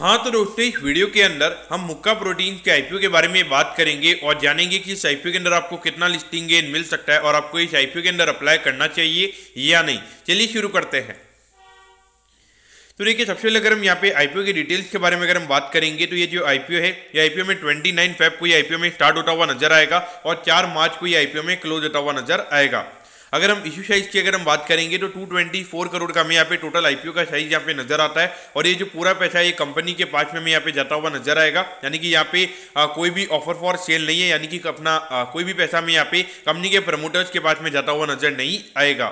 हाँ तो दोस्तों, इस वीडियो के अंदर हम मुक्का प्रोटीन के आईपीओ के बारे में बात करेंगे और जानेंगे कि इस आईपीओ के अंदर आपको कितना लिस्टिंग गेन मिल सकता है और आपको इस आईपीओ के अंदर अप्लाई करना चाहिए या नहीं। चलिए शुरू करते हैं। तो देखिए, सबसे पहले अगर हम यहाँ पे आईपीओ की डिटेल्स के बारे में अगर हम बात करेंगे तो ये जो आईपीओ है, ये आईपीओ में 29 फेब को ये आईपीओ में स्टार्ट होता हुआ नजर आएगा और 4 मार्च को ये आईपीओ में क्लोज होता हुआ नजर आएगा। अगर हम इश्यू साइज की अगर हम बात करेंगे तो 224 करोड़ का हमें यहाँ पे टोटल आईपीओ का साइज यहाँ पे नजर आता है और ये जो पूरा पैसा है ये कंपनी के पास में हमें यहाँ पे जाता हुआ नजर आएगा। यानी कि यहाँ पे कोई भी ऑफर फॉर सेल नहीं है, यानी कि अपना कोई भी पैसा हमें यहाँ पे कंपनी के प्रमोटर्स के पास में जाता हुआ नजर नहीं आएगा।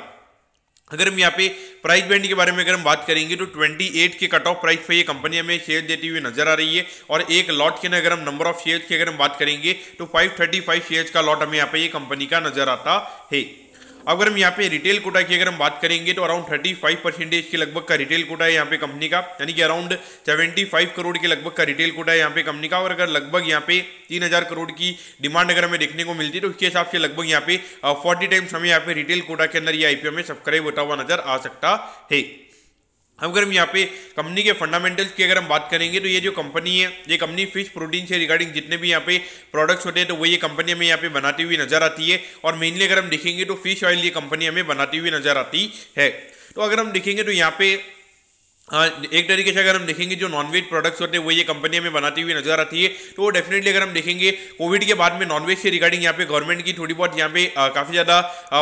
अगर हम यहाँ पे प्राइस बैंड के बारे में अगर हम बात करेंगे तो 28 के कट ऑफ प्राइस पे ये कंपनी हमें शेयर देती हुई नजर आ रही है और एक लॉट के अगर हम नंबर ऑफ शेयर्स की अगर हम बात करेंगे तो 535 शेयर्स का लॉट हमें यहाँ पे ये कंपनी का नजर आता है। अगर हम यहाँ पे रिटेल कोटा की अगर हम बात करेंगे तो अराउंड 35% के लगभग का रिटेल कोटा है यहाँ पे कंपनी का, यानी कि अराउंड 75 करोड़ के लगभग का रिटेल कोटा है यहाँ पे कंपनी का। और अगर लगभग यहाँ पे 3000 करोड़ की डिमांड अगर हमें देखने को मिलती है तो उसके हिसाब से लगभग यहाँ पे 40 टाइम्स हमें यहाँ पे रिटेल कोटा के अंदर ये आईपीओ में सब्सक्राइब होता हुआ नजर आ सकता है। अगर हम यहाँ पे कंपनी के फंडामेंटल्स की अगर हम बात करेंगे तो ये जो कंपनी है, ये कंपनी फिश प्रोटीन से रिगार्डिंग जितने भी यहाँ पे प्रोडक्ट्स होते हैं तो वो ये कंपनी हमें यहाँ पे बनाती हुई नजर आती है और मेनली अगर हम देखेंगे तो फिश ऑयल ये कंपनी हमें बनाती हुई नजर आती है। तो अगर हम देखेंगे तो यहाँ पे एक तरीके से अगर हम देखेंगे जो नॉनवेज प्रोडक्ट्स होते हैं वो ये कंपनी हमें बनाती हुई नजर आती है। तो डेफिनेटली अगर हम देखेंगे कोविड के बाद में नॉनवेज से रिगार्डिंग यहाँ पे गवर्नमेंट की थोड़ी बहुत यहाँ पे काफी ज्यादा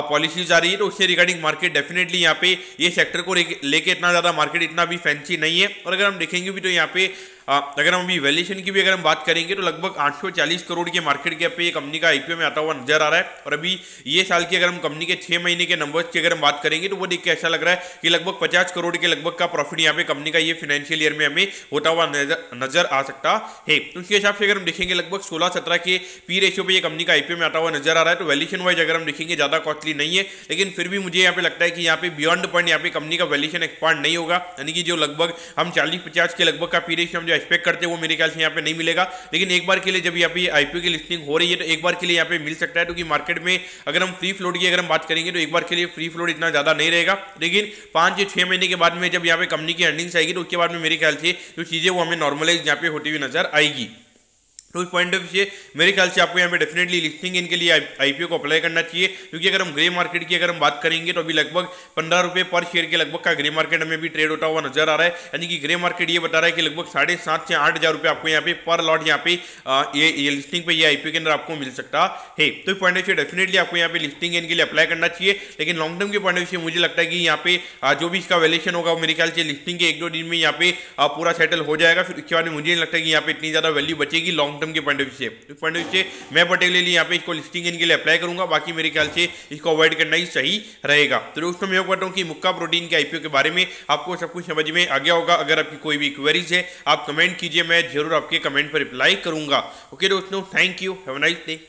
पॉलिसीज आ रही है, तो उससे रिगार्डिंग मार्केट डेफिनेटली यहाँ पे ये सेक्टर को लेके इतना ज्यादा मार्केट इतना भी फैंसी नहीं है। और अगर हम देखेंगे भी तो यहाँ पे अगर हम अभी वैल्यूएशन की भी अगर हम बात करेंगे तो लगभग 840 करोड़ के मार्केट कैप पे ये कंपनी का आईपीओ में आता हुआ नजर आ रहा है। और अभी ये साल की अगर हम कंपनी के 6 महीने के नंबर्स की अगर हम बात करेंगे तो वो देख के ऐसा लग रहा है कि लगभग 50 करोड़ के लगभग का प्रॉफिट यहाँ पे कंपनी का ये फाइनेंशियल ईयर में हमें होता हुआ नजर आ सकता है। तो उसके हिसाब से अगर हम देखेंगे लगभग 16-17 के पी रेशियो पे ये कंपनी का आईपीओ में आता हुआ नजर आ रहा है। तो वैल्यूएशन वाइज अगर हम देखेंगे ज्यादा कॉस्टली नहीं है, लेकिन फिर भी मुझे यहाँ पे लगता है कि यहाँ पे बियॉन्ड पॉइंट यहाँ पे कंपनी का वैल्यूएशन एक्सपांड नहीं होगा, यानी कि जो लगभग हम 40-50 के लगभग का पी रेशियो हम जो एक्सपेक्ट करते हैं वो मेरे ख्याल से यहाँ पे नहीं मिलेगा। लेकिन एक बार के लिए जब यहाँ पे आईपीओ की लिस्टिंग हो रही है तो एक बार के लिए यहाँ पे मिल सकता है, क्योंकि मार्केट में अगर हम फ्री फ्लोट की अगर हम बात करेंगे तो एक बार के लिए फ्री फ्लोट इतना ज्यादा नहीं रहेगा। लेकिन 5 या 6 महीने के बाद में जब यहाँ पे कंपनी की अर्निंग्स आएगी तो उसके बाद में मेरे ख्याल से जो चीजें वो हमें नॉर्मलाइज यहाँ पे होती हुई नजर आएगी। तो उस पॉइंट ऑफ व्यू से मेरे ख्याल से आपको यहाँ पे डेफिनेटली लिस्टिंग इनके लिए आईपीओ को अप्लाई करना चाहिए, क्योंकि अगर हम ग्रे मार्केट की अगर हम बात करेंगे तो अभी लगभग 15 रुपये पर शेयर के लगभग का ग्रे मार्केट में भी ट्रेड होता हुआ नजर आ रहा है। यानी कि ग्रे मार्केट ये बता रहा है कि लगभग 7,500 से 8,000 रुपये आपको यहाँ पे पर लॉट यहाँ पे ये लिस्टिंग पे ये आईपीओ के अंदर आपको मिल सकता है। तो इस पॉइंट ऑफ व्यू डेफिनेटली आपको यहाँ पे लिस्टिंग इनके लिए अप्लाई करना चाहिए। लेकिन लॉन्ग टर्म के पॉइंट ऑफ व्यू से मुझे लगता है कि यहाँ पे जो भी इसका वैल्यूएशन होगा वो मेरे ख्याल से लिस्टिंग के 1-2 दिन में यहाँ पे पूरा सेटल हो जाएगा। फिर उसके बाद में मुझे नहीं लगता कि यहाँ पे इतनी ज्यादा वैल्यू बचेगी लॉन्ग टर्म के पॉइंट ऑफ व्यू से। इस पॉइंट ऑफ व्यू से मैं पर्टिकुलरली यहाँ पे इसको लिस्टिंग इनके लिए अप्लाई करूंगा, बाकी मेरे ख्याल से इसको अवॉइड करना ही सही रहेगा। तो दोस्तों, मैं कहता हूँ कि मुक्का प्रोटीन के आईपीओ के बारे में आपको सब कुछ समझ में आ गया होगा। अगर आपकी कोई भी क्वेरीज है आप कमेंट कीजिए, मैं जरूर आपके कमेंट पर रिप्लाई करूंगा। ओके दोस्तों, thank you, have a nice day.